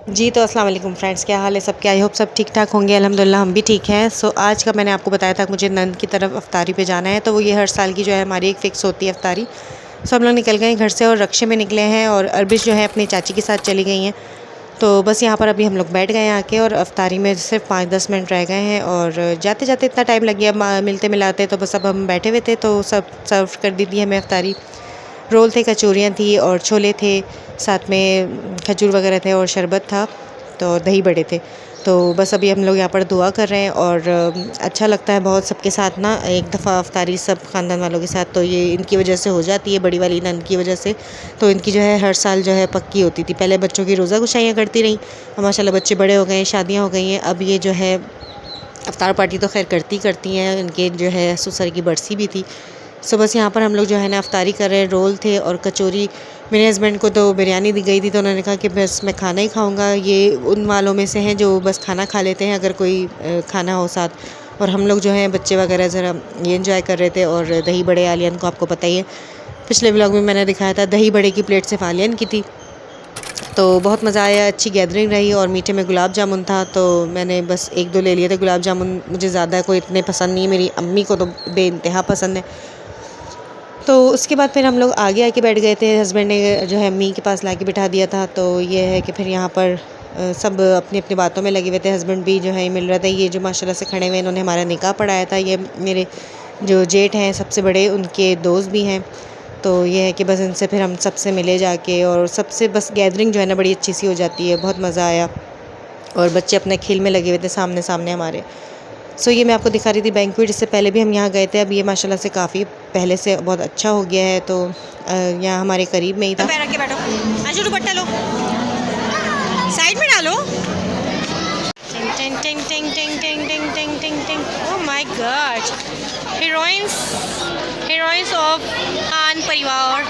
जी, तो अस्सलाम वालेकुम फ्रेंड्स, क्या हाल है सबके? आई होप सब ठीक ठाक होंगे। अल्हम्दुलिल्लाह हम भी ठीक हैं। सो आज का मैंने आपको बताया था मुझे नंद की तरफ अफ्तारी पे जाना है, तो वो ये हर साल की जो है हमारी एक फ़िक्स होती है अफ्तारी। सो हम लोग निकल गए घर से और रक्शे में निकले हैं और अरबिश जो है अपनी चाची के साथ चली गई हैं। तो बस यहाँ पर अभी हम लोग बैठ गए हैं आके और अफ्तारी में सिर्फ 5-10 मिनट रह गए हैं और जाते जाते इतना टाइम लग गया मिलते मिलाते, तो बस अब हम बैठे हुए थे तो सब सर्व कर दी थी हमें अफ्तारी। रोल थे, कचौरियाँ थी और छोले थे, साथ में खजूर वगैरह थे और शरबत था, तो दही बड़े थे। तो बस अभी हम लोग यहाँ पर दुआ कर रहे हैं और अच्छा लगता है बहुत सबके साथ ना, एक दफ़ा अफ्तारी सब ख़ानदान वालों के साथ, तो ये इनकी वजह से हो जाती है, बड़ी वाली नंद की वजह से। तो इनकी जो है हर साल जो है पक्की होती थी। पहले बच्चों की रोज़ा गुशाइयाँ करती रहीं, माशाल्लाह बच्चे बड़े हो गए हैं, शादियाँ हो गई हैं, अब ये जो है अफ्तार पार्टी तो खैर करती हैं। इनके जो है ससुर की बरसी भी थी। सो बस यहाँ पर हम लोग जो है ना अफ्तारी कर रहे हैं। रोल थे और कचौरी। मेरे हस्बैंड को तो बिरयानी दी गई थी, तो उन्होंने कहा कि बस मैं खाना ही खाऊंगा। ये उन वालों में से हैं जो बस खाना खा लेते हैं अगर कोई खाना हो साथ। और हम लोग जो हैं बच्चे वगैरह ज़रा ये इंजॉय कर रहे थे। और दही बड़े आलियन को आपको पता ही है, पिछले व्लॉग में मैंने दिखाया था, दही बड़े की प्लेट सिर्फ आलियन की थी। तो बहुत मज़ा आया, अच्छी गैदरिंग रही। और मीठे में गुलाब जामुन था, तो मैंने बस 1-2 ले लिए थे गुलाब जामुन। मुझे ज़्यादा कोई इतने पसंद नहीं, मेरी अम्मी को तो बेइंतहा पसंद है। तो उसके बाद फिर हम लोग आगे आके बैठ गए थे। हस्बैंड ने जो है अम्मी के पास ला के बिठा दिया था। तो ये है कि फिर यहाँ पर सब अपनी अपनी बातों में लगे हुए थे। हस्बैंड भी जो है मिल रहा था। ये जो माशाल्लाह से खड़े हुए, इन्होंने हमारा निकाह पढ़ाया था। ये मेरे जो जेठ हैं सबसे बड़े, उनके दोस्त भी हैं। तो ये है कि बस इनसे फिर हम सबसे मिले जाके, और सबसे बस गैदरिंग जो है ना बड़ी अच्छी सी हो जाती है, बहुत मज़ा आया। और बच्चे अपने खेल में लगे हुए थे सामने सामने हमारे। सो ये मैं आपको दिखा रही थी बैंक्वेट, इससे पहले भी हम यहाँ गए थे। अब ये माशाल्लाह से काफ़ी पहले से बहुत अच्छा हो गया है। तो यहाँ हमारे करीब में ही था। पैर रख के बैठो, आजू दुपट्टा लो, साइड में डालो। टिंग टिंग टिंग टिंग टिंग टिंग टिंग टिंग टिंग। Oh my God, heroines of Khan परिवार।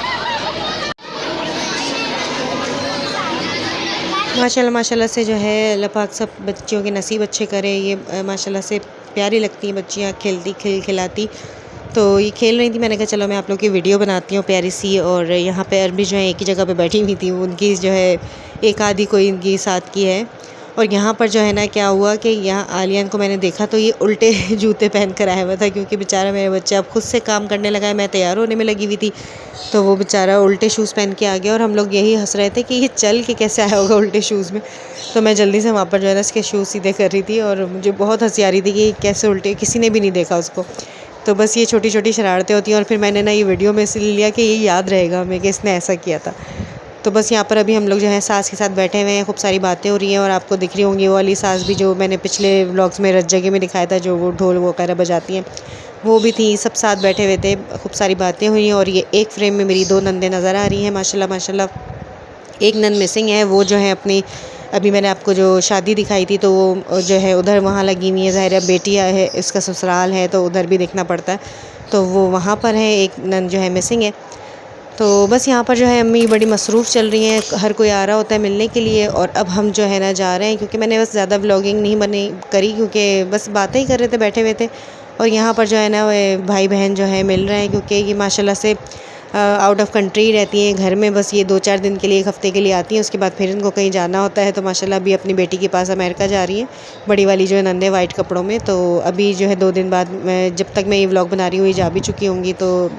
माशाल्लाह से जो है अल्लाह पाक सब बच्चियों के नसीब अच्छे करे। ये माशाल्लाह से प्यारी लगती हैं बच्चियाँ, खेलती खिलाती। तो ये खेल रही थी, मैंने कहा चलो मैं आप लोग की वीडियो बनाती हूँ प्यारी सी। और यहाँ पे अरबी जो है एक ही जगह पे बैठी हुई थी, उनकी जो है एक आधी कोई इनकी साथ की है। और यहाँ पर जो है ना क्या हुआ कि यहाँ आलियन को मैंने देखा तो ये उल्टे जूते पहन कर आया हुआ था, क्योंकि बेचारा मेरा बच्चा अब खुद से काम करने लगा है, मैं तैयार होने में लगी हुई थी। तो वो बेचारा उल्टे शूज़ पहन के आ गया और हम लोग यही हंस रहे थे कि ये चल के कैसे आया होगा उल्टे शूज़ में। तो मैं जल्दी से वहाँ पर जो है ना इसके शूज़ सीधे कर रही थी और मुझे बहुत हंसी आ रही थी कि कैसे उल्टे, किसी ने भी नहीं देखा उसको। तो बस ये छोटी छोटी शरारतें होती हैं। और फिर मैंने ना ये वीडियो में इसलिए लिया कि ये याद रहेगा हमें कि इसने ऐसा किया था। तो बस यहाँ पर अभी हम लोग जो है सास के साथ बैठे हुए हैं, खूब सारी बातें हो रही हैं। और आपको दिख रही होंगी वो वाली सास भी जो मैंने पिछले व्लॉग्स में रज जगह में दिखाया था, जो वो ढोल वगैरह बजाती हैं, वो भी थी। सब साथ बैठे हुए थे, खूब सारी बातें हुई। और ये एक फ्रेम में मेरी 2 नंदें नज़र आ रही हैं माशाल्लाह माशाल्लाह। एक नंद मिसिंग है, वो जो है अपनी, अभी मैंने आपको जो शादी दिखाई थी तो वो जो है उधर वहाँ लगी हुई है। ज़ाहिर है बेटी है, इसका ससुराल है, तो उधर भी देखना पड़ता है, तो वो वहाँ पर है। एक नंद जो है मिसिंग है। तो बस यहाँ पर जो है अम्मी बड़ी मसरूफ़ चल रही हैं, हर कोई आ रहा होता है मिलने के लिए। और अब हम जो है ना जा रहे हैं, क्योंकि मैंने बस ज़्यादा व्लॉगिंग नहीं करी, क्योंकि बस बातें ही कर रहे थे बैठे हुए थे। और यहाँ पर जो है ना भाई बहन जो है मिल रहे हैं, क्योंकि ये माशाल्लाह से आउट ऑफ कंट्री रहती हैं। घर में बस ये 2-4 दिन के लिए, 1 हफ़्ते के लिए आती हैं, उसके बाद फिर इनको कहीं जाना होता है। तो माशाल्लाह अभी अपनी बेटी के पास अमेरिका जा रही हैं, बड़ी वाली जो है नंदे वाइट कपड़ों में। तो अभी जो है 2 दिन बाद, मैं जब तक मैं ये व्लॉग बना रही हूँ ये जा भी चुकी होंगी। तो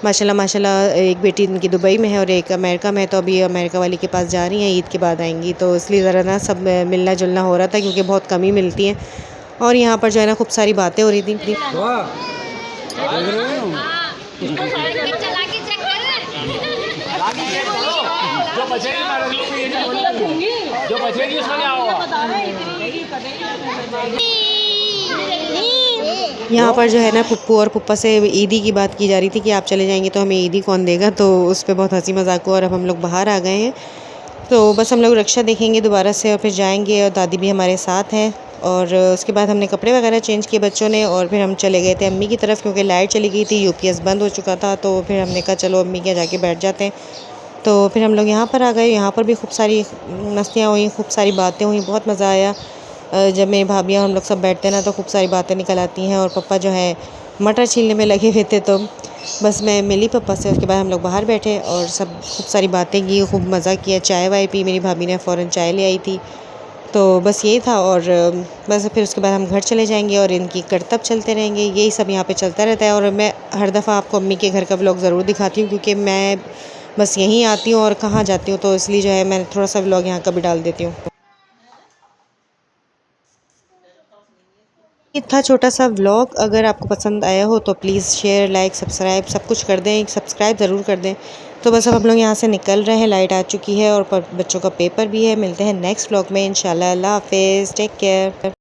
माशाल्लाह एक बेटी इनकी दुबई में है और एक अमेरिका में है। तो अभी अमेरिका वाली के पास जा रही हैं, ईद के बाद आएंगी। तो इसलिए ज़रा ना सब मिलना जुलना हो रहा था, क्योंकि बहुत कम ही मिलती हैं। और यहाँ पर जो है ना खूब सारी बातें हो रही थी। यहाँ पर जो है ना पुप्पू और पुप्पा से ईदी की बात की जा रही थी कि आप चले जाएंगे तो हमें ईदी कौन देगा। तो उस पर बहुत हंसी मजाक हुआ और अब हम लोग बाहर आ गए हैं। तो बस हम लोग रक्षा देखेंगे दोबारा से और फिर जाएंगे। और दादी भी हमारे साथ हैं। और उसके बाद हमने कपड़े वगैरह चेंज किए बच्चों ने, और फिर हम चले गए थे अम्मी की तरफ, क्योंकि लाइट चली गई थी, यूपीएस बंद हो चुका था। तो फिर हमने कहा चलो अम्मी के जाके बैठ जाते हैं। तो फिर हम लोग यहाँ पर आ गए। यहाँ पर भी खूब सारी मस्तियाँ हुई, खूब सारी बातें हुई, बहुत मज़ा आया। जब मेरी भाभियाँ हम लोग सब बैठते हैं ना, तो खूब सारी बातें निकल आती हैं। और पापा जो है मटर छीलने में लगे हुए थे, तो बस मैं मिली पापा से, उसके बाद हम लोग बाहर बैठे और सब खूब सारी बातें की, खूब मज़ा किया, चाय वाय पी। मेरी भाभी ने फ़ौरन चाय ले आई थी। तो बस यही था और बस फिर उसके बाद हम घर चले जाएंगे और इनकी करतब चलते रहेंगे। यही सब यहाँ पे चलता रहता है और मैं हर दफ़ा आपको अम्मी के घर का व्लॉग ज़रूर दिखाती हूँ, क्योंकि मैं बस यहीं आती हूँ और कहाँ जाती हूँ, तो इसलिए जो है मैं थोड़ा सा व्लॉग यहाँ का भी डाल देती हूँ। ये था छोटा सा व्लॉग। अगर आपको पसंद आया हो तो प्लीज़ शेयर, लाइक, सब्सक्राइब सब कुछ कर दें, सब्सक्राइब ज़रूर कर दें। तो बस अब हम लोग यहाँ से निकल रहे हैं, लाइट आ चुकी है और बच्चों का पेपर भी है। मिलते हैं नेक्स्ट व्लॉग में इंशाल्लाह। अल्लाह हाफ़िज़, टेक केयर।